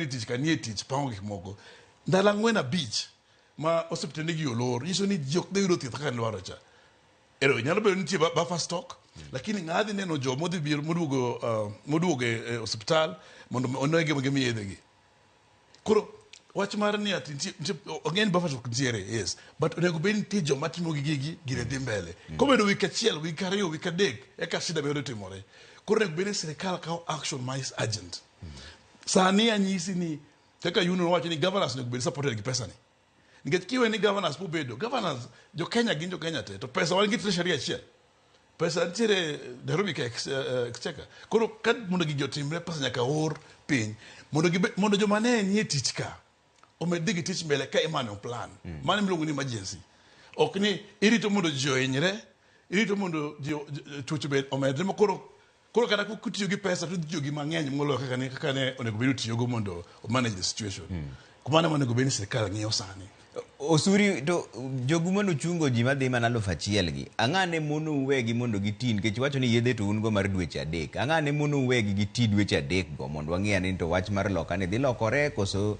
tich kanie tich pango gik moko ndala ng'wen abich ma osiptende gi olor nyiso ni jok de yudo thieth kaka dwaro cha ero nyalo bedo nitie buffer stock lakini ng'adhi neno jo modhi bir moduogo e hospital mondo onege gi yedhe gi koro wach mar ni ati ng'eny buffer stock ntiere yes but onego bed nitie joma timo gigi gine dhi mbele kobedo wik achiel wik ariyo wik adek eka shida bedo timore koro onego bed ni sirikal kawo action mais agent sani anyisi ni kaka yuno wacho ni governors onego bed supported gi pesa ni nikech kiwe ni governors pobedo governors jo Kenya gin jo Kenya te to pesa wan gi treasury achiel pesa ntiere Nairobi ka exchequer koro kad mondo gigi otimre pesa nyaka or piny mondo joma ne nie tich ka omed dhi gi tich mbele ka imanyo plan mano miluongo ni emergency ok ni irito mondo ji ohinyre irito mondo tuoche bed omedre koro kata kutiyo gi pesa to tiyo gi mang'eny moloyo kaka ne onego bed tiyogo mondo manage the situation kumano onego bed ni sirikal ng'iyo sani. Osuri to jogu mano chungo ji madhi mana 1,000 gi ang'ane mono wegi mondo giti nikech wacho ni yedhe to un go mar dweche 3 ang'ane mono wegi giti dweche 3 go mondo wang'e ni to wach mar loka ni dhi lokore koso